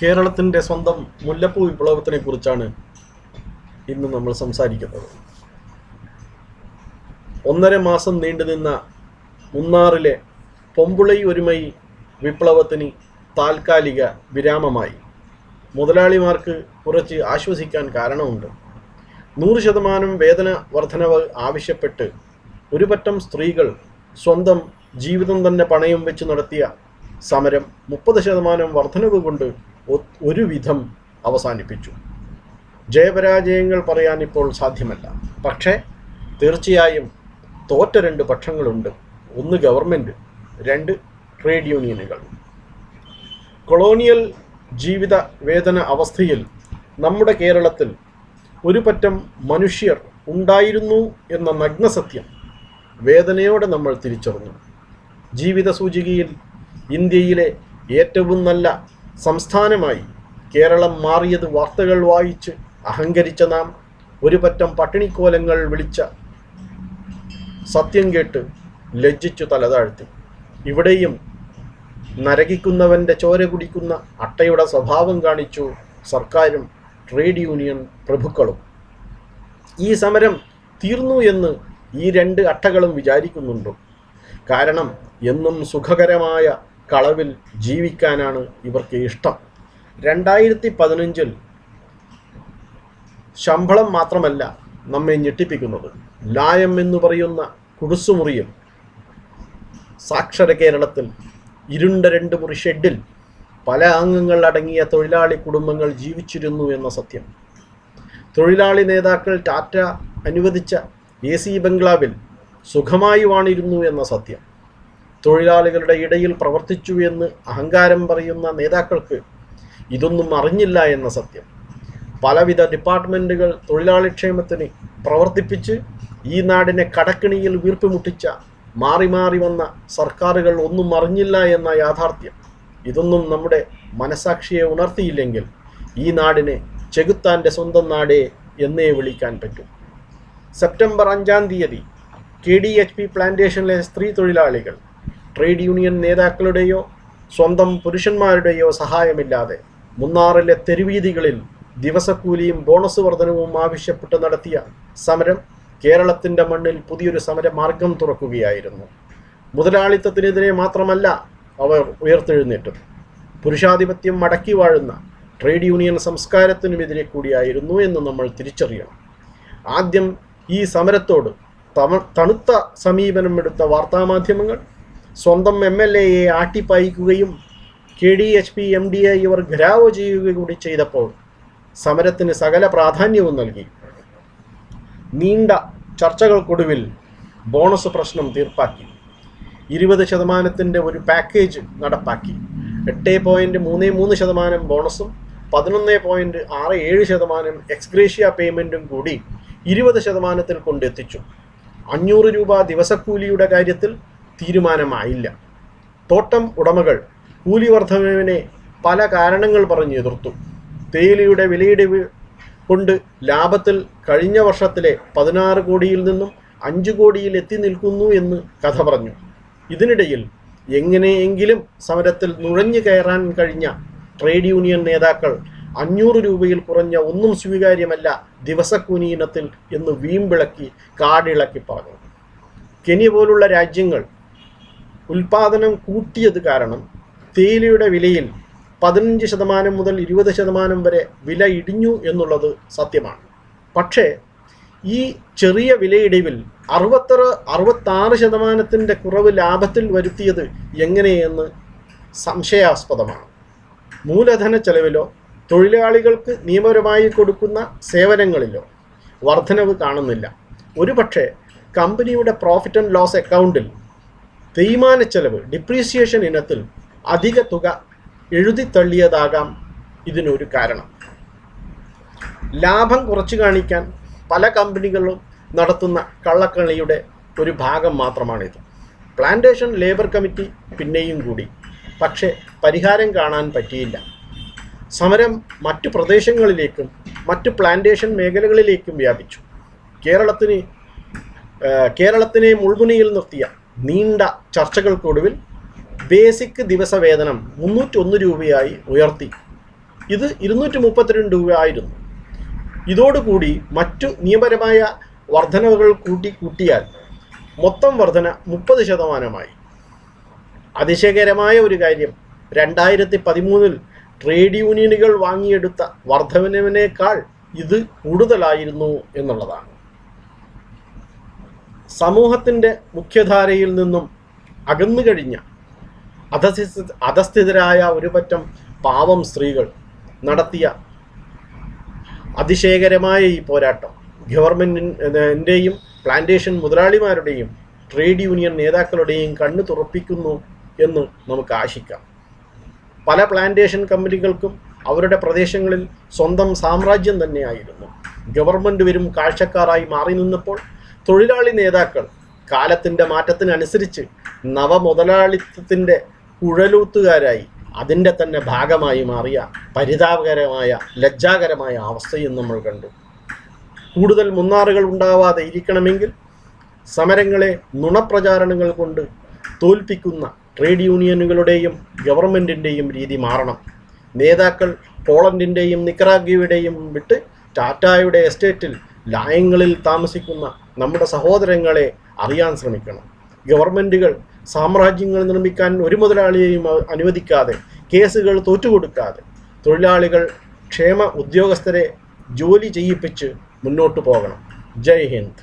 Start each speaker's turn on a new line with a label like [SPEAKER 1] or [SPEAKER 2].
[SPEAKER 1] കേരളത്തിൻ്റെ സ്വന്തം മുല്ലപ്പൂ വിപ്ലവത്തിനെ കുറിച്ചാണ് ഇന്ന് നമ്മൾ സംസാരിക്കുന്നത്. 1.5 മാസം നീണ്ടുനിന്ന മുന്നാറിലെ പൊമ്പുളൈ ഒരുമൈ വിപ്ലവത്തിന് താൽക്കാലിക വിരാമമായി. മുതലാളിമാർക്ക് കുറച്ച് ആശ്വസിക്കാൻ കാരണമുണ്ട്. 100% വേതന വർധനവ് ആവശ്യപ്പെട്ട് ഒരു പറ്റം സ്ത്രീകൾ സ്വന്തം ജീവിതം തന്നെ പണയം വെച്ച് നടത്തിയ സമരം 30% വർധനവ് കൊണ്ട് ഒരുവിധം അവസാനിപ്പിച്ചു. ജയപരാജയങ്ങൾ പറയാൻ ഇപ്പോൾ സാധ്യമല്ല. പക്ഷേ തീർച്ചയായും തോറ്റ 2 പക്ഷങ്ങളുണ്ട്. 1 ഗവൺമെൻറ്, 2 ട്രേഡ് യൂണിയനുകൾ. കൊളോണിയൽ ജീവിത വേതന അവസ്ഥയിൽ നമ്മുടെ കേരളത്തിൽ ഒരു പറ്റം മനുഷ്യർ ഉണ്ടായിരുന്നു എന്ന നഗ്നസത്യം വേദനയോടെ നമ്മൾ തിരിച്ചറിഞ്ഞു. ജീവിത സൂചികയിൽ ഇന്ത്യയിലെ ഏറ്റവും നല്ല സംസ്ഥാനമായി കേരളം മാറിയത് വാർത്തകൾ വായിച്ച് അഹങ്കരിച്ച നാം ഒരു പറ്റം പട്ടിണിക്കോലങ്ങൾ വിളിച്ച സത്യം കേട്ട് ലജ്ജിച്ചു തലതാഴ്ത്തി. ഇവിടെയും നരകിക്കുന്നവൻ്റെ ചോര കുടിക്കുന്ന അട്ടയുടെ സ്വഭാവം കാണിച്ചു സർക്കാരും ട്രേഡ് യൂണിയൻ പ്രഭുക്കളും. ഈ സമരം തീർന്നു എന്ന് ഈ 2 അട്ടകളും വിചാരിക്കുന്നുണ്ടോ? കാരണം എന്നും സുഖകരമായ കളവിൽ ജീവിക്കാനാണ് ഇവർക്ക് ഇഷ്ടം. 2015 ശമ്പളം മാത്രമല്ല നമ്മെ ഞെട്ടിപ്പിക്കുന്നത്. ലായം എന്ന് പറയുന്ന കുടുസുമുറിയിൽ സാക്ഷര കേരളത്തിൽ ഇരുണ്ട 2 മുറി ഷെഡിൽ പല അംഗങ്ങൾ അടങ്ങിയ തൊഴിലാളി കുടുംബങ്ങൾ ജീവിച്ചിരുന്നു എന്ന സത്യം. തൊഴിലാളി നേതാക്കൾ ടാറ്റ അനുവദിച്ച AC ബംഗ്ലാവിൽ സുഖമായി വാണിരുന്നു എന്ന സത്യം. തൊഴിലാളികളുടെ ഇടയിൽ പ്രവർത്തിച്ചു എന്ന് അഹങ്കാരം പറയുന്ന നേതാക്കൾക്ക് ഇതൊന്നും അറിഞ്ഞില്ല എന്ന സത്യം. പലവിധ ഡിപ്പാർട്ട്മെൻറ്റുകൾ തൊഴിലാളിക്ഷേമത്തിന് പ്രവർത്തിപ്പിച്ച് ഈ നാടിനെ കടക്കിണിയിൽ വീർപ്പുമുട്ടിച്ച മാറി മാറി വന്ന സർക്കാരുകൾ ഒന്നും അറിഞ്ഞില്ല എന്ന യാഥാർത്ഥ്യം. ഇതൊന്നും നമ്മുടെ മനസാക്ഷിയെ ഉണർത്തിയില്ലെങ്കിൽ ഈ നാടിനെ ചെകുത്താൻ്റെ സ്വന്തം നാടേ എന്നേ വിളിക്കാൻ പറ്റും. സെപ്റ്റംബർ 5-ാം തീയതി KDHP പ്ലാന്റേഷനിലെ സ്ത്രീ തൊഴിലാളികൾ ട്രേഡ് യൂണിയൻ നേതാക്കളുടെയോ സ്വന്തം പുരുഷന്മാരുടെയോ സഹായമില്ലാതെ മുന്നാറിലെ തെരുവീതികളിൽ ദിവസക്കൂലിയും ബോണസ് വർധനവും ആവശ്യപ്പെട്ട് നടത്തിയ സമരം കേരളത്തിൻ്റെ മണ്ണിൽ പുതിയൊരു സമരമാർഗം തുറക്കുകയായിരുന്നു. മുതലാളിത്തത്തിനെതിരെ മാത്രമല്ല അവർ ഉയർത്തെഴുന്നേറ്റത്, പുരുഷാധിപത്യം മടക്കി വാഴുന്ന ട്രേഡ് യൂണിയൻ സംസ്കാരത്തിനുമെതിരെ കൂടിയായിരുന്നു എന്ന് നമ്മൾ തിരിച്ചറിയണം. ആദ്യം ഈ സമരത്തോട് തണുത്ത സമീപനമെടുത്ത വാർത്താമാധ്യമങ്ങൾ സ്വന്തം MLAയെ ആട്ടിപ്പായിക്കുകയും KDHP MDയെ ഇവർ ഘരാവോ ചെയ്യുക കൂടി ചെയ്തപ്പോൾ സമരത്തിന് സകല പ്രാധാന്യവും നൽകി. നീണ്ട ചർച്ചകൾക്കൊടുവിൽ ബോണസ് പ്രശ്നം തീർപ്പാക്കി. 20% ഒരു പാക്കേജ് നടപ്പാക്കി. 8.33% ബോണസും 11.67% എക്സ്ഗ്രേഷ്യ പേയ്മെൻറ്റും കൂടി 20% കൊണ്ടെത്തിച്ചു. 500 രൂപ ദിവസക്കൂലിയുടെ കാര്യത്തിൽ തീരുമാനമായില്ല. തോട്ടം ഉടമകൾ കൂലി വർധനവിനെ പല കാരണങ്ങൾ പറഞ്ഞ് എതിർത്തു. തേയിലയുടെ വിലയിടിവ് കൊണ്ട് ലാഭത്തിൽ കഴിഞ്ഞ വർഷത്തിലെ 16 കോടിയിൽ നിന്നും 5 കോടിയിൽ എത്തി നിൽക്കുന്നു എന്ന് കഥ പറഞ്ഞു. ഇതിനിടയിൽ എങ്ങനെയെങ്കിലും സമരത്തിൽ നുഴഞ്ഞു കയറാൻ കഴിഞ്ഞ ട്രേഡ് യൂണിയൻ നേതാക്കൾ 500 രൂപയിൽ കുറഞ്ഞ ഒന്നും സ്വീകാര്യമല്ല ദിവസക്കൂലി ഇനത്തിൽ എന്ന് വീമ്പിളക്കി കാടിളക്കി പറഞ്ഞു. കെനിയ പോലുള്ള രാജ്യങ്ങൾ ഉൽപാദനം കൂട്ടിയത് കാരണം തേയിലയുടെ വിലയിൽ 15% മുതൽ 20% വരെ വില ഇടിഞ്ഞു എന്നുള്ളത് സത്യമാണ്. പക്ഷേ ഈ ചെറിയ വിലയിടിവിൽ 66% കുറവ് ലാഭത്തിൽ വരുത്തിയത് എങ്ങനെയെന്ന് സംശയാസ്പദമാണ്. മൂലധന ചെലവിലോ തൊഴിലാളികൾക്ക് നിയമപരമായി കൊടുക്കുന്ന സേവനങ്ങളിലോ വർധനവ് കാണുന്നില്ല. ഒരുപക്ഷെ കമ്പനിയുടെ പ്രോഫിറ്റ് ആൻഡ് ലോസ് അക്കൗണ്ടിൽ തേയ്മാന ചെലവ് ഡിപ്രീസിയേഷൻ ഇനത്തിൽ അധിക തുക എഴുതിത്തള്ളിയതാകാം ഇതിനൊരു കാരണം. ലാഭം കുറച്ചു കാണിക്കാൻ പല കമ്പനികളും നടത്തുന്ന കള്ളക്കളിയുടെ ഒരു ഭാഗം മാത്രമാണിത്. പ്ലാന്റേഷൻ ലേബർ കമ്മിറ്റി പിന്നെയും കൂടി, പക്ഷേ പരിഹാരം കാണാൻ പറ്റിയില്ല. സമരം മറ്റു പ്രദേശങ്ങളിലേക്കും മറ്റു പ്ലാന്റേഷൻ മേഖലകളിലേക്കും വ്യാപിച്ചു. കേരളത്തിനെ മുൾമുനയിൽ നിർത്തിയ നീണ്ട ചർച്ചകൾക്കൊടുവിൽ ബേസിക് ദിവസവേതനം 301 രൂപയായി ഉയർത്തി. ഇത് 232 രൂപ ആയിരുന്നു. ഇതോടുകൂടി മറ്റു നിയമപരമായ വർധനവുകൾ കൂട്ടിയാൽ മൊത്തം വർധന 30%. അതിശയകരമായ ഒരു കാര്യം, 2013 ട്രേഡ് യൂണിയനുകൾ വാങ്ങിയെടുത്ത വർധനവിനേക്കാൾ ഇത് കൂടുതലായിരുന്നു എന്നുള്ളതാണ്. സമൂഹത്തിൻ്റെ മുഖ്യധാരയിൽ നിന്നും അകന്നുകഴിഞ്ഞ അധസ്ഥിതരായ ഒരു പറ്റം പാവം സ്ത്രീകൾ നടത്തിയ അതിശയകരമായ ഈ പോരാട്ടം ഗവൺമെൻറ്റിൻ്റെയും പ്ലാന്റേഷൻ മുതലാളിമാരുടെയും ട്രേഡ് യൂണിയൻ നേതാക്കളുടെയും കണ്ണു തുറപ്പിക്കുന്നു എന്ന് നമുക്ക് ആശിക്കാം. പല പ്ലാന്റേഷൻ കമ്പനികൾക്കും അവരുടെ പ്രദേശങ്ങളിൽ സ്വന്തം സാമ്രാജ്യം തന്നെയായിരുന്നു. ഗവൺമെൻറ് വരും കാഴ്ചക്കാരായി മാറി നിന്നപ്പോൾ തൊഴിലാളി നേതാക്കൾ കാലത്തിൻ്റെ മാറ്റത്തിനനുസരിച്ച് നവമുതലാളിത്തത്തിൻ്റെ കുഴലൂത്തുകാരായി അതിൻ്റെ തന്നെ ഭാഗമായി മാറിയ പരിതാപകരമായ ലജ്ജാകരമായ അവസ്ഥയും നമ്മൾ കണ്ടു. കൂടുതൽ മുന്നാറുകൾ ഉണ്ടാവാതെ ഇരിക്കണമെങ്കിൽ സമരങ്ങളെ നുണപ്രചാരണങ്ങൾ കൊണ്ട് തോൽപ്പിക്കുന്ന ട്രേഡ് യൂണിയനുകളുടെയും ഗവൺമെൻറ്റിൻ്റെയും രീതി മാറണം. നേതാക്കൾ പോളണ്ടിൻ്റെയും നിക്കറാഗ്വയുടെയും വിട്ട് ടാറ്റായുടെ എസ്റ്റേറ്റിൽ ലായങ്ങളിൽ താമസിക്കുന്ന നമ്മുടെ സഹോദരങ്ങളെ അറിയാൻ ശ്രമിക്കണം. ഗവൺമെൻറ്റുകൾ സാമ്രാജ്യങ്ങൾ നിർമ്മിക്കാൻ ഒരു മുതലാളിയെയും അനുവദിക്കാതെ, കേസുകൾ തോറ്റുകൊടുക്കാതെ തൊഴിലാളികൾ ക്ഷേമ ഉദ്യോഗസ്ഥരെ ജോലി ചെയ്യിപ്പിച്ച് മുന്നോട്ട് പോകണം. ജയ് ഹിന്ദ്.